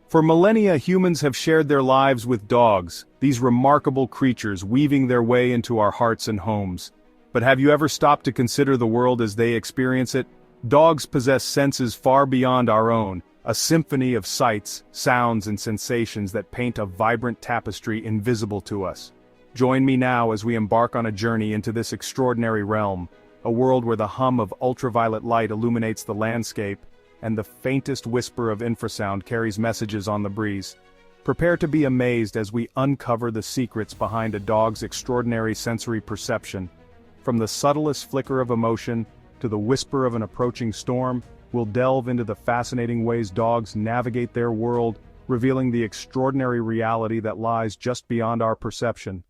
For millennia, humans have shared their lives with dogs, these remarkable creatures weaving their way into our hearts and homes. But have you ever stopped to consider the world as they experience it? Dogs possess senses far beyond our own, a symphony of sights, sounds, and sensations that paint a vibrant tapestry invisible to us. Join me now as we embark on a journey into this extraordinary realm, a world where the hum of ultraviolet light illuminates the landscape, and the faintest whisper of infrasound carries messages on the breeze. Prepare to be amazed as we uncover the secrets behind a dog's extraordinary sensory perception. From the subtlest flicker of emotion to the whisper of an approaching storm, we'll delve into the fascinating ways dogs navigate their world, revealing the extraordinary reality that lies just beyond our perception.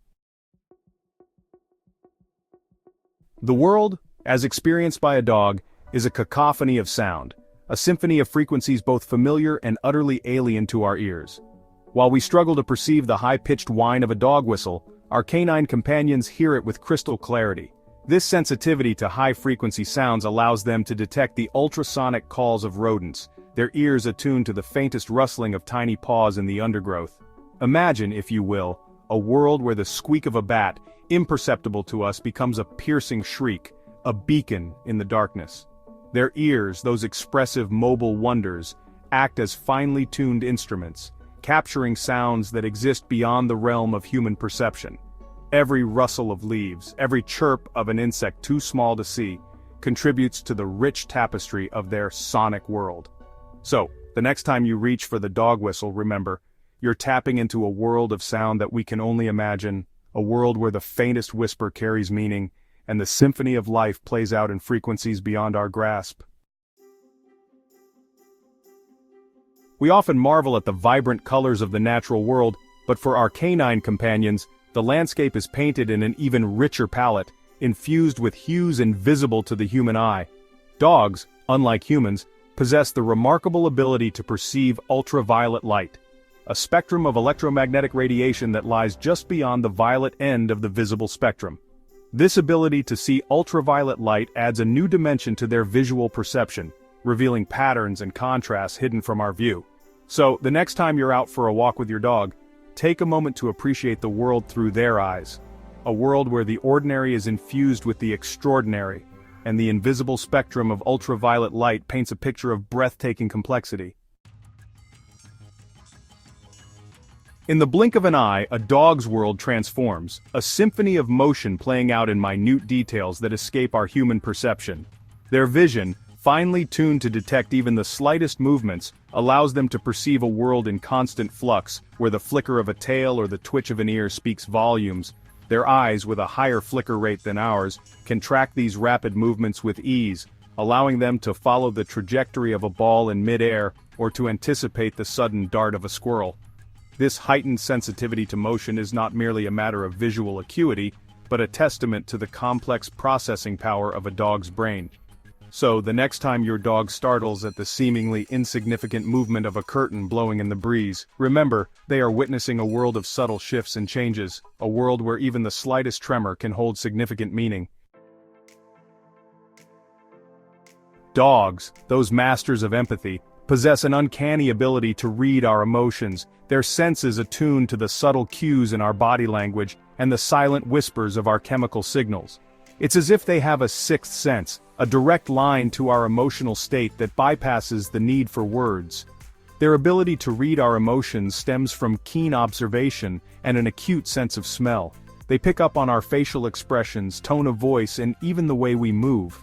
The world, as experienced by a dog, is a cacophony of sound, a symphony of frequencies both familiar and utterly alien to our ears. While we struggle to perceive the high-pitched whine of a dog whistle, our canine companions hear it with crystal clarity. This sensitivity to high-frequency sounds allows them to detect the ultrasonic calls of rodents, their ears attuned to the faintest rustling of tiny paws in the undergrowth. Imagine, if you will, a world where the squeak of a bat, imperceptible to us, becomes a piercing shriek, a beacon in the darkness. Their ears, those expressive mobile wonders, act as finely tuned instruments, capturing sounds that exist beyond the realm of human perception. Every rustle of leaves, every chirp of an insect too small to see, contributes to the rich tapestry of their sonic world. So, the next time you reach for the dog whistle, remember, you're tapping into a world of sound that we can only imagine, a world where the faintest whisper carries meaning, and the symphony of life plays out in frequencies beyond our grasp. We often marvel at the vibrant colors of the natural world, but for our canine companions, the landscape is painted in an even richer palette, infused with hues invisible to the human eye. Dogs, unlike humans, possess the remarkable ability to perceive ultraviolet light, a spectrum of electromagnetic radiation that lies just beyond the violet end of the visible spectrum. This ability to see ultraviolet light adds a new dimension to their visual perception, revealing patterns and contrasts hidden from our view. So, the next time you're out for a walk with your dog, take a moment to appreciate the world through their eyes. A world where the ordinary is infused with the extraordinary, and the invisible spectrum of ultraviolet light paints a picture of breathtaking complexity. In the blink of an eye, a dog's world transforms, a symphony of motion playing out in minute details that escape our human perception. Their vision, finely tuned to detect even the slightest movements, allows them to perceive a world in constant flux, where the flicker of a tail or the twitch of an ear speaks volumes. Their eyes, with a higher flicker rate than ours, can track these rapid movements with ease, allowing them to follow the trajectory of a ball in mid-air, or to anticipate the sudden dart of a squirrel. This heightened sensitivity to motion is not merely a matter of visual acuity, but a testament to the complex processing power of a dog's brain. So, the next time your dog startles at the seemingly insignificant movement of a curtain blowing in the breeze, remember, they are witnessing a world of subtle shifts and changes, a world where even the slightest tremor can hold significant meaning. Dogs, those masters of empathy, possess an uncanny ability to read our emotions, their senses attuned to the subtle cues in our body language and the silent whispers of our chemical signals. It's as if they have a sixth sense, a direct line to our emotional state that bypasses the need for words. Their ability to read our emotions stems from keen observation and an acute sense of smell. They pick up on our facial expressions, tone of voice, and even the way we move.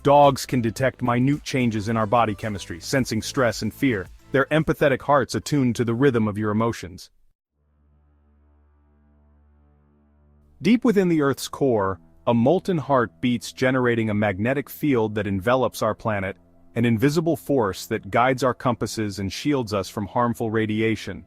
Dogs can detect minute changes in our body chemistry, sensing stress and fear, their empathetic hearts attuned to the rhythm of your emotions. Deep within the Earth's core, a molten heart beats, generating a magnetic field that envelops our planet, an invisible force that guides our compasses and shields us from harmful radiation.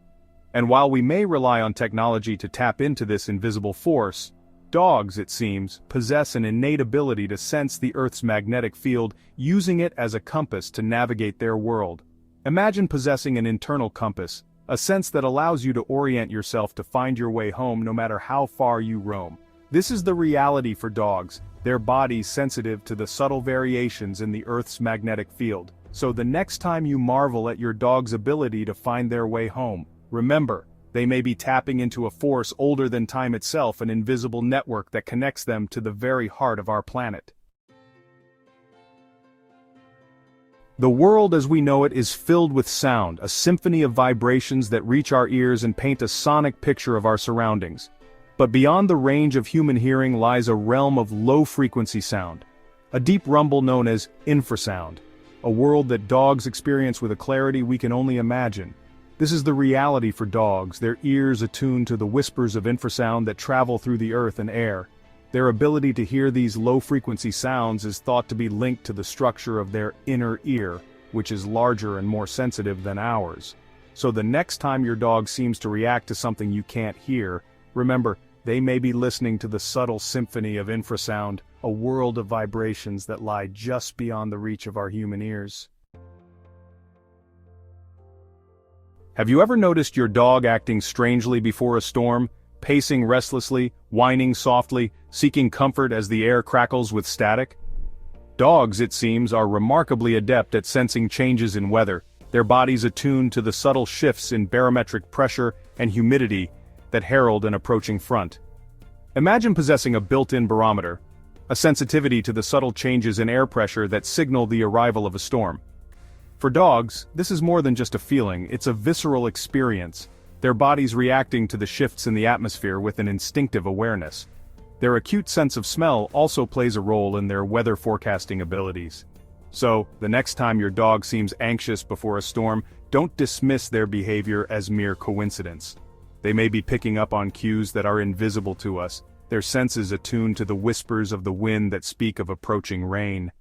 And while we may rely on technology to tap into this invisible force, dogs, it seems, possess an innate ability to sense the Earth's magnetic field, using it as a compass to navigate their world. Imagine possessing an internal compass, a sense that allows you to orient yourself to find your way home no matter how far you roam. This is the reality for dogs, their bodies sensitive to the subtle variations in the Earth's magnetic field. So the next time you marvel at your dog's ability to find their way home, remember, they may be tapping into a force older than time itself, an invisible network that connects them to the very heart of our planet. The world as we know it is filled with sound, a symphony of vibrations that reach our ears and paint a sonic picture of our surroundings. But beyond the range of human hearing lies a realm of low-frequency sound, a deep rumble known as infrasound, a world that dogs experience with a clarity we can only imagine. This is the reality for dogs, their ears attuned to the whispers of infrasound that travel through the earth and air. Their ability to hear these low-frequency sounds is thought to be linked to the structure of their inner ear, which is larger and more sensitive than ours. So the next time your dog seems to react to something you can't hear, remember, they may be listening to the subtle symphony of infrasound, a world of vibrations that lie just beyond the reach of our human ears. Have you ever noticed your dog acting strangely before a storm, pacing restlessly, whining softly, seeking comfort as the air crackles with static? Dogs, it seems, are remarkably adept at sensing changes in weather, their bodies attuned to the subtle shifts in barometric pressure and humidity that herald an approaching front. Imagine possessing a built-in barometer, a sensitivity to the subtle changes in air pressure that signal the arrival of a storm. For dogs, this is more than just a feeling, it's a visceral experience, their bodies reacting to the shifts in the atmosphere with an instinctive awareness. Their acute sense of smell also plays a role in their weather forecasting abilities. So, the next time your dog seems anxious before a storm, don't dismiss their behavior as mere coincidence. They may be picking up on cues that are invisible to us, their senses attuned to the whispers of the wind that speak of approaching rain.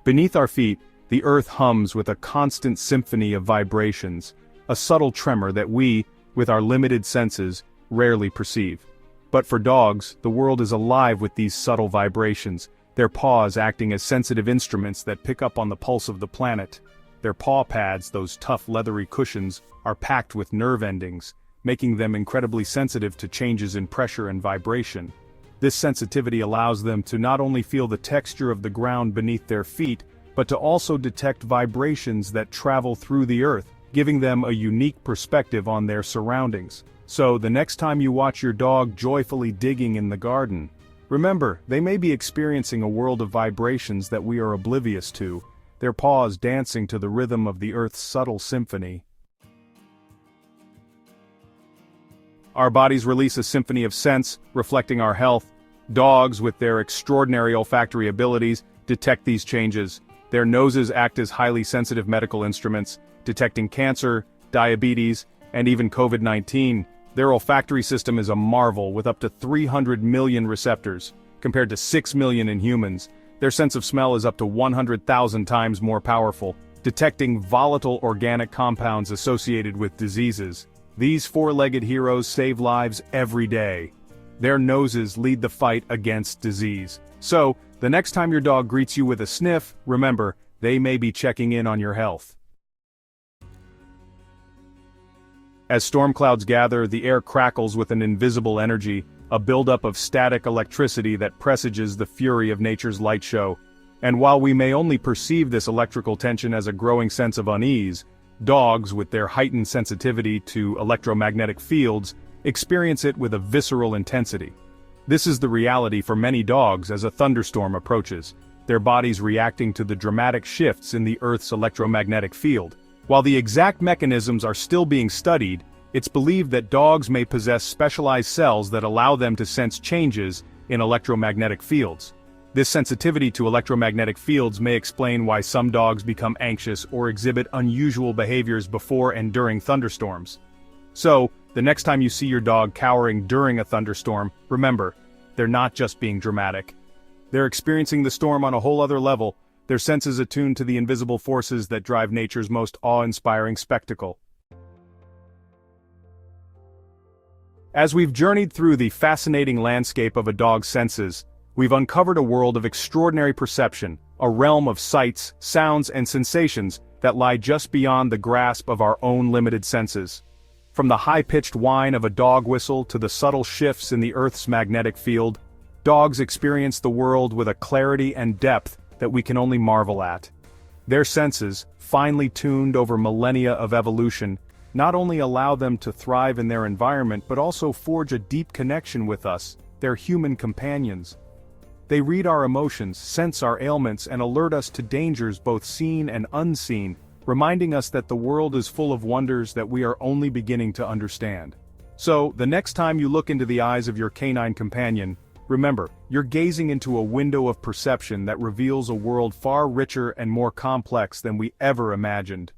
Beneath our feet, the earth hums with a constant symphony of vibrations, a subtle tremor that we, with our limited senses, rarely perceive. But for dogs, the world is alive with these subtle vibrations, their paws acting as sensitive instruments that pick up on the pulse of the planet. Their paw pads, those tough leathery cushions, are packed with nerve endings, making them incredibly sensitive to changes in pressure and vibration. This sensitivity allows them to not only feel the texture of the ground beneath their feet, but to also detect vibrations that travel through the earth, giving them a unique perspective on their surroundings. So, the next time you watch your dog joyfully digging in the garden, remember, they may be experiencing a world of vibrations that we are oblivious to, their paws dancing to the rhythm of the earth's subtle symphony. Our bodies release a symphony of scents, reflecting our health. Dogs, with their extraordinary olfactory abilities, detect these changes. Their noses act as highly sensitive medical instruments, detecting cancer, diabetes, and even COVID-19. Their olfactory system is a marvel, with up to 300 million receptors, compared to 6 million in humans. Their sense of smell is up to 100,000 times more powerful, detecting volatile organic compounds associated with diseases. These four-legged heroes save lives every day. Their noses lead the fight against disease. So, the next time your dog greets you with a sniff, remember, they may be checking in on your health. As storm clouds gather, the air crackles with an invisible energy, a buildup of static electricity that presages the fury of nature's light show. And while we may only perceive this electrical tension as a growing sense of unease, dogs, with their heightened sensitivity to electromagnetic fields, experience it with a visceral intensity. This is the reality for many dogs as a thunderstorm approaches, their bodies reacting to the dramatic shifts in the Earth's electromagnetic field. While the exact mechanisms are still being studied, it's believed that dogs may possess specialized cells that allow them to sense changes in electromagnetic fields. This sensitivity to electromagnetic fields may explain why some dogs become anxious or exhibit unusual behaviors before and during thunderstorms. So, the next time you see your dog cowering during a thunderstorm, remember, they're not just being dramatic. They're experiencing the storm on a whole other level, their senses attuned to the invisible forces that drive nature's most awe-inspiring spectacle. As we've journeyed through the fascinating landscape of a dog's senses, we've uncovered a world of extraordinary perception, a realm of sights, sounds, and sensations that lie just beyond the grasp of our own limited senses. From the high-pitched whine of a dog whistle to the subtle shifts in the Earth's magnetic field, dogs experience the world with a clarity and depth that we can only marvel at. Their senses, finely tuned over millennia of evolution, not only allow them to thrive in their environment but also forge a deep connection with us, their human companions. They read our emotions, sense our ailments, and alert us to dangers both seen and unseen, reminding us that the world is full of wonders that we are only beginning to understand. So, the next time you look into the eyes of your canine companion, remember, you're gazing into a window of perception that reveals a world far richer and more complex than we ever imagined.